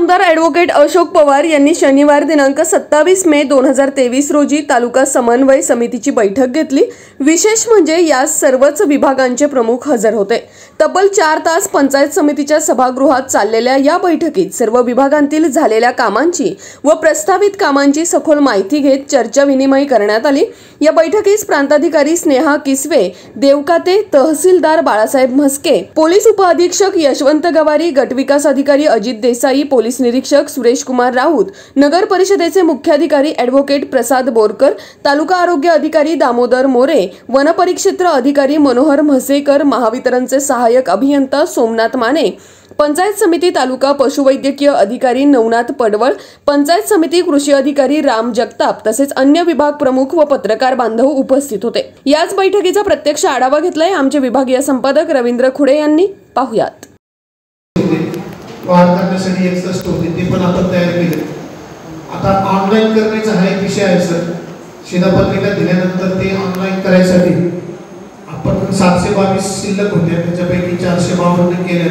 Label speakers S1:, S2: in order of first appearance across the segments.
S1: आमदार ॲडव्होकेट अशोक पवार यांनी शनिवार दिनांक 27 मे 2023 रोजी तालुका समन्वय समितीची बैठक घेतली। विशेष म्हणजे यात सर्वच विभागांचे प्रमुख हजर होते। तब्बल 4 तास पंचायत समितीच्या सभागृहात चाललेल्या या बैठकीत सर्व विभागांतील झालेल्या कामांची व प्रस्तावित कामांची सखोल माहिती घेत चर्चा विनिमय करण्यात आली। या बैठकीस प्रांताधिकारी स्नेहा किसवे, देवकाते, तहसीलदार बाळासाहेब म्हस्के, पोलीस उपअधीक्षक यशवंत गवारी, गटविकास अधिकारी अजित देसाई, पोलीस निरीक्षक सुरेश कुमार राऊत, नगर परिषदेचे मुख्याधिकारी ॲडव्होकेट प्रसाद बोरकर, तालुका आरोग्य अधिकारी दामोदर मोरे, वनपरिक्षेत्र अधिकारी मनोहर म्हसेकर, महावितरणचे सहाय्यक अभियंता सोमनाथ माने, पंचायत समिती तालुका पशुवैद्यकीय अधिकारी नवनाथ पडवळ, पंचायत समिती कृषी अधिकारी राम जगताप तसेच अन्य विभाग प्रमुख व पत्रकार बांधव उपस्थित होते। याच बैठकीचा प्रत्यक्ष आढावा घेतलाय आमचे विभागीय संपादक रवींद्र खुडे यांनी। पाहुयात।
S2: वाढ करण्यासाठी एक्सस्ट होते ते पण आपण तयार केले। आता ऑनलाईन करण्याचा हा एक विषय आहे सर। शिधापत्रिका दिल्यानंतर ते ऑनलाईन करायसाठी आपण 722 शिल्लक होते, त्याच्यापैकी 452 केले।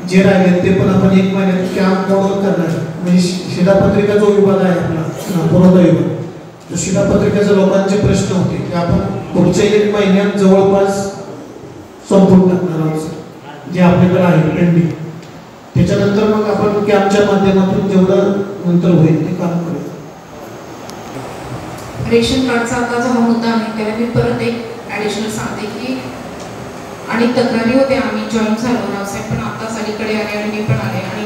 S2: जे राहिले ते पण आपण 1 महिन्यात कॅम्प मोडवर करणार। म्हणजे शिधापत्रिका जो विभाग आहे आपला पुरवठा विभाग, तो शिधापत्रिकेच्या लोकांचे प्रश्न होते की आपण पुढच्या 1 महिन्यात जवळपास संपूर्ण टाकणार आहोत जे आपल्याकडे आहे पेंडिंग। त्याच्यानंतर मग आपण कॅम्पच्या माध्यमातून जेवढं नंतर होईल ते काम करू।
S3: रेशन कार्डचा आता जो मुद्दा आहे त्याला मी परत एक ॲडिशनल सांगते की आणि तक्रारी होते, आम्ही जॉईन झालो नावसाहेब पण आताच अलीकडे आले आणि मी पण आले आणि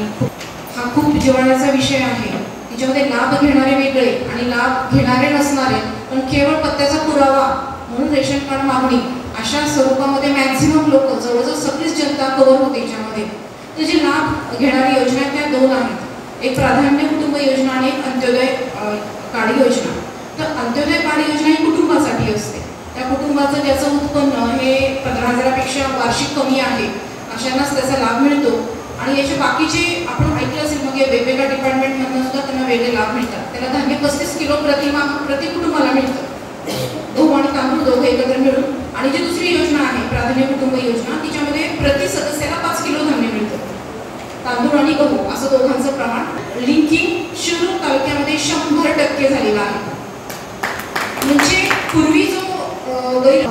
S3: हा खूप जिव्हाळ्याचा विषय आहे। त्याच्यामध्ये लाभ घेणारे वेगळे आणि लाभ घेणारे नसणारे, पण केवळ पत्त्याचा पुरावा म्हणून रेशन कार्ड मागणी अशा स्वरूपामध्ये मॅक्झिमम लोक जवळजवळ सगळीच जनता कव्हर होते। याच्यामध्ये तर जे लाभ घेणारी योजना त्या 2 आहेत, एक प्राधान्य कुटुंब योजना आणि एक अंत्योदय कार्ड योजना। तर अंत्योदय कार्ड योजना ही कुटुंबासाठी असते। त्या कुटुंबाचं ज्याचं उत्पन्न हे 15,000पेक्षा वार्षिक कमी आहे अशांनाच त्याचा लाभ मिळतो। आणि याचे बाकीचे आपण ऐकलं असेल मग वेगवेगळ्या डिपार्टमेंटमधून सुद्धा त्यांना वेगळे लाभ मिळतात। त्याला धान्य 35 किलो प्रति कुटुंबाला मिळतं, गहू आणि तांदूळ दोघं एकत्र मिळून। आणि जी दुसरी योजना आहे प्राधान्य कुटुंब योजना, तिच्यामध्ये प्रति सदस्याला 5 किलो धान्य मिळतं, तांदूळ आणि गहू असं दोघांचं प्रमाण। लिंकिंग शिरूर तालुक्यामध्ये 100% झालेलं आहे। म्हणजे पूर्वी जो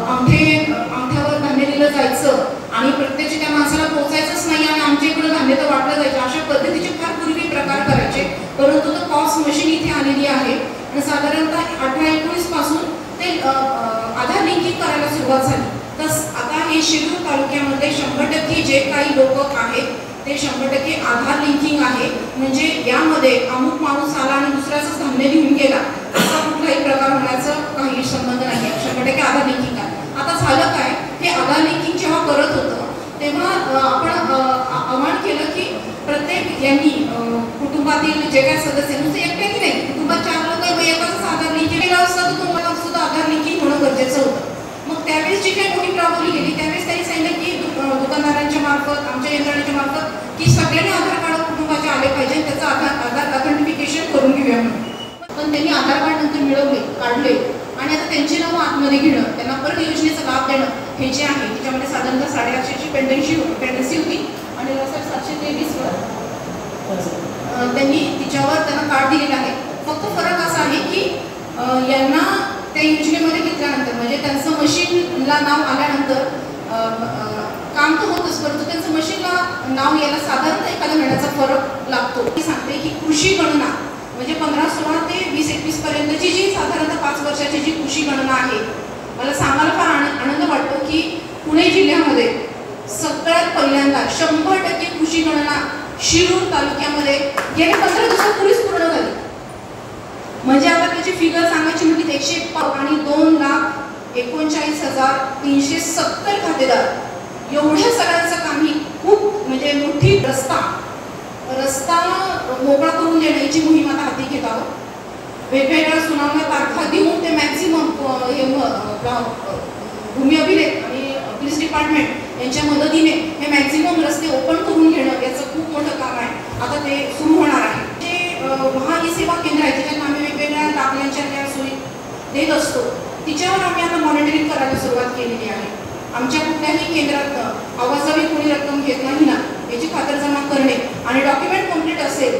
S3: अंगठ्यावर धान्य दिलं जायचं आणि प्रत्यक्ष त्या माणसाला पोहोचायचंच नाही आणि आमच्या इकडे धान्य तर वाटलं जायचं, अशा पद्धतीचे फार पूर्वी प्रकार करायचे। परंतु तो पॉस मशीन इथे आलेली आहे आणि साधारणतः 18-19 पासून ते आधार लिंकिंग करायला सुरुवात झाली। तर आता हे शिरूर तालुक्यामध्ये 100% जे काही लोक आहेत ते 100% आधार लिंकिंग आहे। म्हणजे यामध्ये अमुक माणूस आला आणि दुसऱ्याच धान्य घेऊन गेला असा कुठलाही प्रकार होण्याचा काही संबंध नाही, 100% आधार लिंकिंग आहे। आता झालं काय, हे आधार लिंकिंग जेव्हा करत होतं तेव्हा आपण आवाहन केलं की प्रत्येक यांनी कुटुंबातील जे काही सदस्य नुसते एकट्याने नाही, कुटुंबात 4 लोक एकाच आधार लिंकिंग केलं असतं तर तुम्हाला सुद्धा आधार लिंकिंग होणं गरजेचं होतं। मग त्यावेळेस जी काही मोहीम राबवली गेली त्यावेळेस त्यांनी सांगितलं की दुकानदारांच्या मार्फत आमच्या यंत्रणेच्या मार्फत की सगळ्यांनी आधार कार्ड कुटुंबाचे आले पाहिजे, त्याचं आधार ऑथेंटिफिकेशन करून घेऊया म्हणून। पण त्यांनी आधार कार्ड नंतर मिळवले, काढले आणि आता त्यांची नावं आतमध्ये घेणं, त्यांना परत योजनेचा लाभ देणं हे जे आहे त्याच्यामध्ये साधारणतः 850ची पेंडन्सी होती आणि 723 त्यांनी तिच्यावर त्यांना कार्ड दिलेलं आहे। फक्त फरक असा आहे की यांना त्या योजनेमध्ये घेतल्यानंतर म्हणजे त्यांचं मशीनला नाव आल्यानंतर काम तर होतच, परंतु त्यांचं मशीनला नाव यायला साधारणतः एखाद्या महिन्याचा फरक लागतो। मी सांगते की कृषी गणना म्हणजे 15-16 ते 20-21 पर्यंतची जी साधारणतः 5 वर्षाची जी कृषी गणना आहे, मला सांगायला फार आनंद वाटतो की पुणे जिल्ह्यामध्ये सगळ्यात पहिल्यांदा 100% कृषी गणना शिरूर तालुक्यामध्ये गेल्या 15 दिवसापूर्वीच पूर्ण झाली। म्हणजे आता त्याची फिगर सांगायची म्हणजे 101 आणि 2,39,370 खातेदार, एवढ्या सगळ्यांचं काम ही खूप म्हणजे मोठी रस्ता मोकळा करून देण्याची मोहीम आता हाती घेत आहोत। वेगवेगळ्या सुनावण्या तारखा देऊन ते मॅक्झिमम भूमी अभिलेख आणि पोलीस डिपार्टमेंट यांच्या मदतीने हे मॅक्झिमम रस्ते ओपन करून घेणं याचं खूप मोठं काम आहे, आता ते सुरू होणार आहे। जे महा ई सेवा केंद्र आहे त्याच्यात आम्ही वेगवेगळ्या दाखल्यांच्या त्या सोयी देत असतो, तिच्यावर आम्ही आता मॉनिटरिंग करायला सुरुवात केलेली आहे। आमच्या कुठल्याही केंद्रात आवाजावी कोणी रक्कम घेत नाही ना याची खातरजमा करणे आणि डॉक्युमेंट कंप्लीट असेल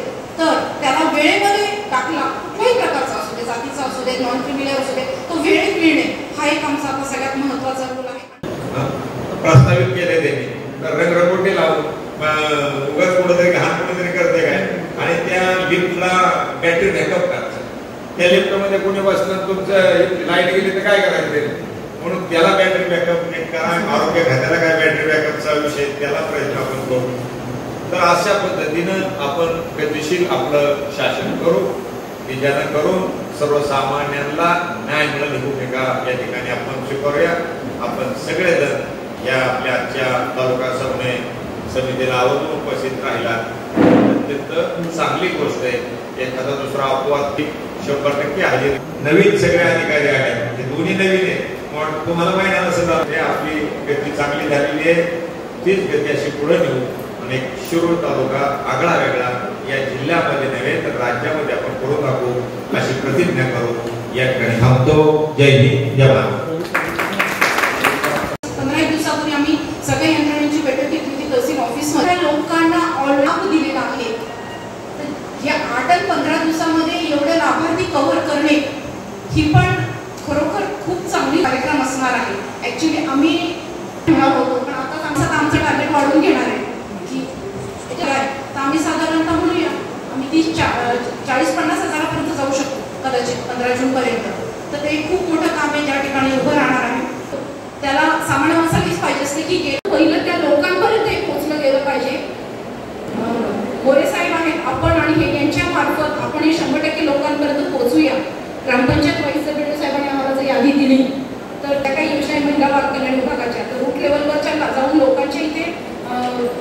S4: उगाच कुठेतरी घाण कुठेतरी करते काय आणि त्या लिफ्टला बॅटरी बॅकअप करतात. त्या लिफ्टमध्ये कोणी बसलं तुमचं लाईट गेली तर काय करायचं म्हणून त्याला बॅटरी बॅकअप नीट करा. आरोग्य खात्याला काय बॅटरी बॅकअपचा विषय त्याला प्रयत्न आपण करू. तर अशा पद्धतीनं आपण गतिशील आपलं शासन करू की जेणेकरून सर्वसामान्यांना न्याय मिळेल ही भूमिका या ठिकाणी आपण स्वीकारूया. आपण सगळेजण या आपल्या आजच्या तालुका समन्वय समितीला आवर्जून उपस्थित राहिला अत्यंत चांगली गोष्ट आहे. एखादा दुसरा अपवाद 100% हजेरी. नवीन सगळे अधिकारी आहेत ते दोन्ही नवीन आहेत. तुम्हाला माहिती असेल आपली गती चांगली झालेली आहे. तीच गती अशी पुढे नेऊ आणि शिरूर तालुका आगळा वेगळा या जिल्ह्यामध्ये नव्हे तर राज्यामध्ये आपण पुढे टाकू अशी प्रतिज्ञा करू. या ठिकाणी थांबतो. जय हिंद जय महाराष्ट्र.
S3: 15 दिवसापूर्वी आम्ही सगळ्या यंत्रणेची बैठक घेतली होती तहसील ऑफिसमध्ये. लोकांना लाभ दिलेला आहे. या 8 आणि 15 दिवसामध्ये एवढे लाभार्थी कव्हर करणे ही पण खरोखर खूप चांगली कार्यक्रम असणार आहे. ऍक्च्युली आम्ही म्हणणार होतो पण आता आमचं टार्गेट वाढवून घेणार आहे की तर आम्ही साधारणतः म्हणूया आम्ही 40-50 हजारापर्यंत जाऊ शकतो कदाचित 15 जून पर्यंत. तर ते खूप मोठं काम आहे ज्या ठिकाणी उभं राहणार आहे. त्याला सामान्य माणसालाच पाहिजे असते की पहिलं त्या लोकांपर्यंत हे पोहोचलं गेलं पाहिजे. मोरे साहेब आहेत आपण आणि हे यांच्या मार्फत आपण हे 100% लोकांपर्यंत पोहोचूया. ग्रामपंचायत वाईस बिल्डर साहेबांनी आम्हाला जर यादी दिली तर त्या काही योजना महिला बाल कल्याण विभागाच्या तर रूट लेवलवरच्या जाऊन लोकांच्या इथे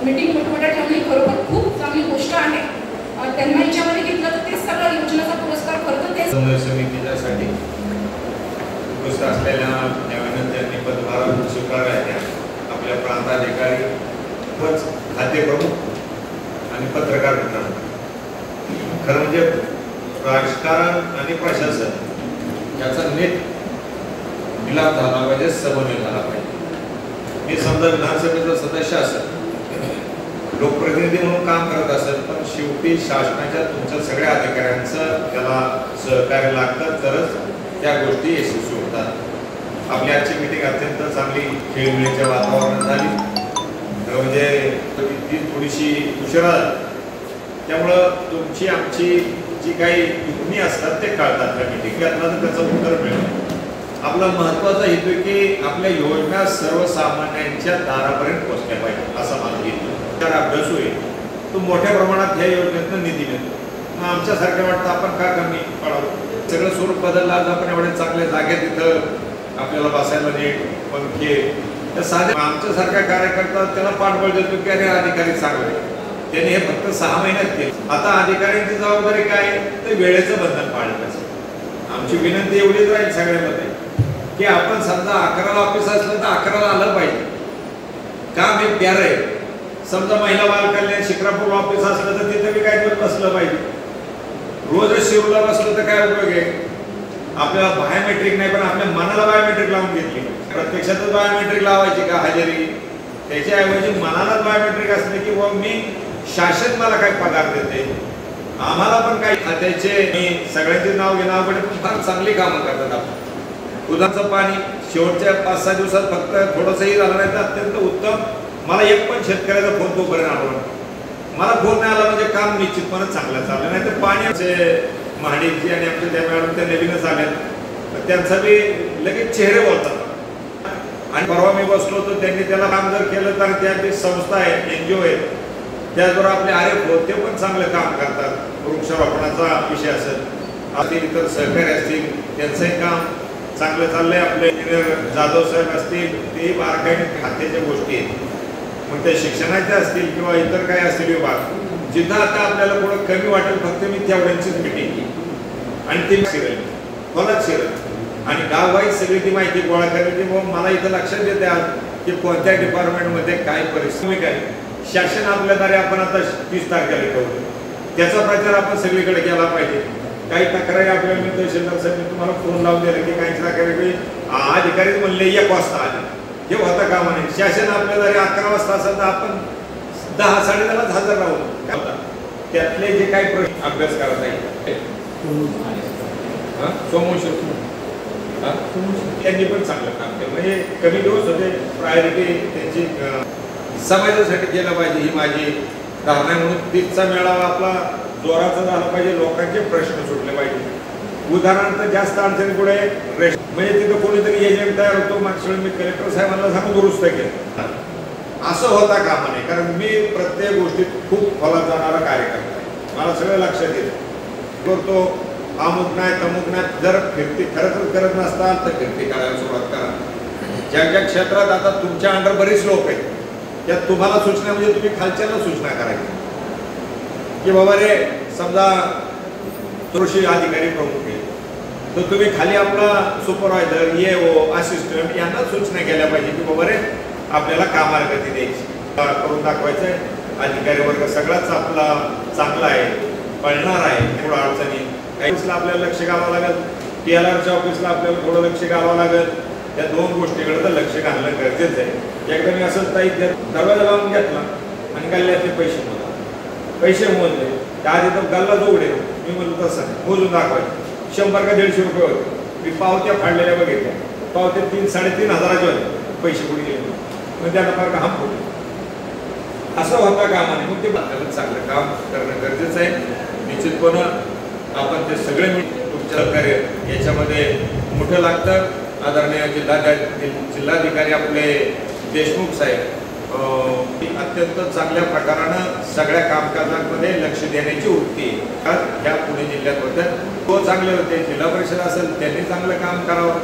S3: मीटिंग मोठमोठ्या ठेवणे खरोखर खूप चांगली गोष्ट आहे. त्यांना याच्यामध्ये घेतलं तर तेच सगळ्या योजनेचा पुरस्कार करतो. तेच
S4: समितीच्यासाठी उपस्थित असलेल्या ज्यांनी पदभार स्वीकारला आपल्या प्रांताधिकारी खाते प्रमुख आणि पत्रकार मित्रांनो, खरं म्हणजे राजकारण आणि प्रशासन याचा नीट मिलाप झाला पाहिजे, समन्वय झाला पाहिजे. मी समजा विधानसभेचा सदस्य असेल, लोकप्रतिनिधी म्हणून काम करत असेल, पण शेवटी शासनाच्या तुमच्या सगळ्या अधिकाऱ्यांचं त्याला सहकार्य लागतं तरच त्या गोष्टी यशस्वी होतात. आपली आजची मीटिंग अत्यंत चांगली खेळमेळीच्या वातावरणात झाली. म्हणजे ती थोडीशी उशिरा त्यामुळं तुमची आमची जी काही युक्ती असतात ते कळतात त्या मीटिंग त्यातनं त्याचं उत्तर मिळतं. आपला महत्वाचा हेतू की आपल्या योजना सर्वसामान्यांच्या दारापर्यंत पोहोचल्या पाहिजे असा मला हेतू. तर अभ्यास होईल तो मोठ्या प्रमाणात ह्या योजनेतून निधी मिळतो. मग आमच्यासारखं वाटतं आपण का कमी पडावं. सगळं स्वरूप बदललं. आज आपण एवढ्या चांगल्या जागेत तिथं आपल्याला बसायला नीट पंखे तर साधे आमच्यासारखा कार्यकर्ता त्याला पाठबळ देतो की अरे अधिकारी चांगले त्यांनी हे फक्त 6 महिन्यात केलं. आता अधिकाऱ्यांची जबाबदारी काय तर वेळेचं बंधन पाळलं पाहिजे. आमची विनंती एवढीच राहील सगळ्यांमध्ये की आपण समजा 11ला ऑफिस असलं तर 11ला आलं पाहिजे. काम हे प्यार आहे. समजा महिला बाल कल्याण शिक्रापूर ऑफिस असलं तर तिथे बी काय बसलं पाहिजे. रोजच शिरूरला बसलं तर काय उपयोग आहे. आपल्याला बायोमेट्रिक नाही पण आपल्या मनाला बायोमेट्रिक लावून घेतली. प्रत्यक्षातच बायोमेट्रिक लावायची का हजेरी त्याच्याऐवजी मनालाच बायोमेट्रिक असले की मी शासन मला काय पगार देते आम्हाला पण काही खात्याचे मी सगळ्यांचे नाव घेणार पण फार चांगली कामं करतात. आपण दुधाचं पाणी शेवटच्या 5-6 दिवसात फक्त थोडंसंही झालं नाही तर अत्यंत उत्तम. मला एक पण शेतकऱ्याचा फोन तोपर्यंत आला मला फोन नाही आला म्हणजे काम निश्चितपणे चांगलं चाललं नाही. तर पाण्याचे महाडीची आणि आमच्या त्या मॅडम त्या नवीनच आल्या तर त्यांचा बी लगेच चेहरे बोलतात. आणि परवा मी बसलो होतो त्यांनी त्याला काम जर केलं तर त्या जी संस्था आहे NGO आहे त्याचबरोबर आपले आरेफ होत ते पण चांगलं काम करतात. वृक्षारोपणाचा विषय असेल इतर सहकारी असतील त्यांचंही काम चांगलं चाललंय. आपले इंजिनियर जाधव साहेब असतील तेही बारकाईने खात्याच्या गोष्टी आहेत. मग त्या शिक्षणाच्या असतील किंवा इतर काय असतील विभाग जिथं आता आपल्याला थोडं कमी वाटेल फक्त मी तेवढ्यांचीच मिटिंग केली आणि ती शिरेल आणि गाववाईज सगळी ती माहिती गोळा करायची. मग मला इथं लक्षात येते आज की कोणत्या डिपार्टमेंटमध्ये काय परिस्थिती काय. शासन आपल्याद्वारे आपण आता 30 तारखेला ठेवतो त्याचा प्रचार आपण सगळीकडे केला पाहिजे. काही तक्रारी आपल्याला मी तहसीलदार साहेब तुम्हाला फोन लावून दिला की काही तक्रारी अधिकारी म्हणले 1 वाजता आले हे होता कामा नाही. शासन आपल्याद्वारे 11 वाजता असेल तर आपण 10-10:30 हजर राहू. त्यातले जे काही प्रश्न अभ्यास करत आहे त्यांनी पण चांगलं काम केलं. म्हणजे कमी दिवस होते प्रायोरिटी त्यांची समाजासाठी केलं पाहिजे ही माझी धारणा आहे. म्हणून तीचा मेळावा आपला जोराचा झाला पाहिजे, लोकांचे प्रश्न सुटले पाहिजे. उदाहरणार्थ जास्त अडचणी पुढे म्हणजे तिथं कोणीतरी एजंट तयार होतो, मागच्या वेळी मी कलेक्टर साहेबांना सांगून दुरुस्त केलं. असं होता कामा नये, कारण मी प्रत्येक गोष्टीत खूप खोलात जाणारा कार्यकर्ता आहे. मला सगळं लक्षात येतं करतो. अमुक नाही तमुक नाही. जर फिरती खरंच करत नसताल तर फिरती करायला सुरुवात करा. ज्या ज्या क्षेत्रात आता तुमच्या अंडर बरीच लोक आहेत, त्यात तुम्हाला सूचना म्हणजे तुम्ही खालच्याला सूचना करायची की बाबा रे, समजा कृषी अधिकारी प्रमुख आहे तर तुम्ही खाली आपला सुपरवायझर EO असिस्टंट यांना सूचना केल्या पाहिजे की बाबा रे, आपल्याला कामाला गती द्यायची, करून दाखवायचंय. अधिकारी वर्ग सगळाच आपला चांगला आहे, पळणार आहे. थोडं अडचणी ऑफिसला आपल्याला लक्ष घालावं लागेल, TLRच्या ऑफिसला आपल्याला थोडं लक्ष घालावं लागेल. त्या दोन गोष्टीकडे तर लक्ष घालणं गरजेचं आहे. एकदा मी असंच ताई दरवाजा लावून घेतला आणि गल्ल्यातले पैसे मोजले. त्याआधी तर गल्ला जोडे मी म्हणलो तसं मोजून दाखवायचे. 100 का 150 रुपये होते. मी पावत्या फाडलेल्या बघितल्या, पावत्या 3-3.5 हजाराचे होते. पैसे कुठे गेले मग त्याला फार काम होते. असं होता कामाने. मग ते चांगलं काम करणं गरजेचं आहे. निश्चितपणे आपण ते सगळे तुमच्या कार्य याच्यामध्ये मोठं लागतं. आदरणीय जिल्हाधिकारी आपले देशमुख साहेब अत्यंत चांगल्या प्रकारानं सगळ्या कामकाजांमध्ये लक्ष देण्याची वृत्ती ह्या पुणे जिल्ह्यात होत्या. तो चांगले होते. जिल्हा परिषद असेल त्यांनी चांगलं काम करावं,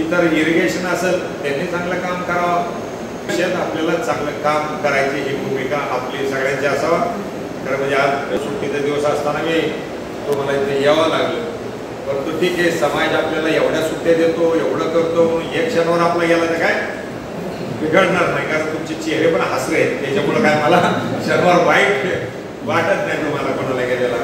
S4: इतर इरिगेशन असेल त्यांनी चांगलं काम करावं. आपल्याला चांगलं काम करायची ही भूमिका आपली सगळ्यांची असावा. तर म्हणजे आज सुट्टीचा दिवस असताना मी तुम्हाला इथे यावं लागलं. परंतु ठीक आहे, समाज आपल्याला एवढ्या सुट्ट्या देतो, एवढं करतो, एक क्षणावर आपला गेला तर काय बिघडणार नाही, कारण तुमचे चेहरे पण हसरे आहेत. त्याच्यामुळे काय मला क्षणावर वाईट वाटत नाही तुम्हाला कोणाला गेलेला.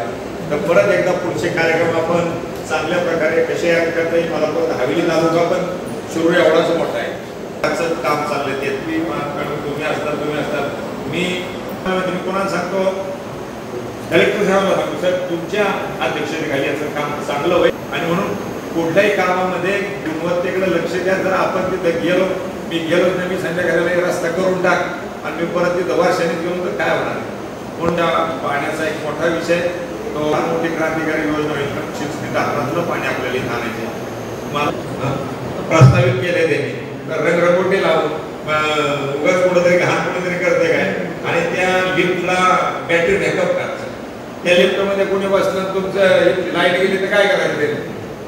S4: तर परत एकदा पुढचे कार्यक्रम आपण चांगल्या प्रकारे कसे करता येईल. मला परत हवेली तालुका पण शिरूर एवढाच मोठा आहे, त्याचं काम चाललंय. ते तुम्ही असतात मी कोणाला सांगतो, कलेक्टर साहेबांना सांगतो, सर तुमच्या अध्यक्षतेखाली याचं काम चांगलं होईल आणि म्हणून कुठल्याही कामामध्ये गुणवत्तेकडे लक्ष द्या. जर आपण तिथं गेलो, मी गेलो नाही, मी संध्याकाळी रस्ता करून टाक आणि मी परत तिथं वर्षाने गेलो तर काय होणार. कोणत्या पाण्याचा एक मोठा विषय, तो मोठी क्रांतिकारी योजना होईल. 60 धरणातलं पाणी आपल्याला इथं आणायचे मला प्रस्तावित केले त्यांनी. तर रंगरंगोटी लावून उगाच कुठंतरी घाण कुठेतरी करते काय आणि त्या लिफ्टला बॅटरी बॅकअप करायचं. त्या लिफ्टमध्ये कोणी बसलं तुमचं लाईट गेली तर काय करायचं ते,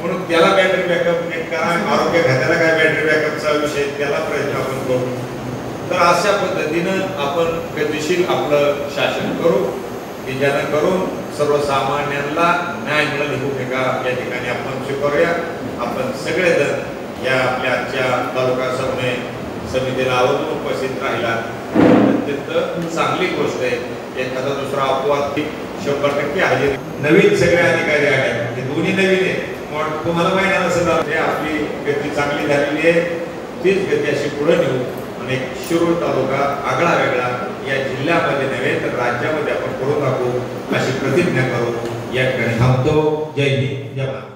S4: म्हणून त्याला बॅटरी बॅकअप नीट करा. आरोग्य खात्याला काय बॅटरी बॅकअपचा विषय त्याला प्रयत्न आपण करू. तर अशा पद्धतीनं आपण गतिशील आपलं शासन करू की ज्यानं करून सर्वसामान्यांना न्याय मिळेल ही भूमिका या ठिकाणी आपण स्वीकारूया. आपण सगळेजण या आपल्या आजच्या तालुका समन्वय समितीला आवर्जून उपस्थित राहिला, अत्यंत चांगली गोष्ट आहे. एखादा दुसरा अपवाद 100% हजेरी. नवीन सगळे अधिकारी आहेत, ते दोन्ही नवीन आहे. तुम्हाला माहिती नसेल ते आपली गती चांगली झालेली आहे. तीच गती अशी पुढे नेऊ आणि शिरूर तालुका आगळा वेगळा या जिल्ह्यामध्ये नव्हे तर राज्यामध्ये आपण करून दाखवू अशी प्रतिज्ञा करू. या ठिकाणी थांबतो. जय हिंद, जय भारत.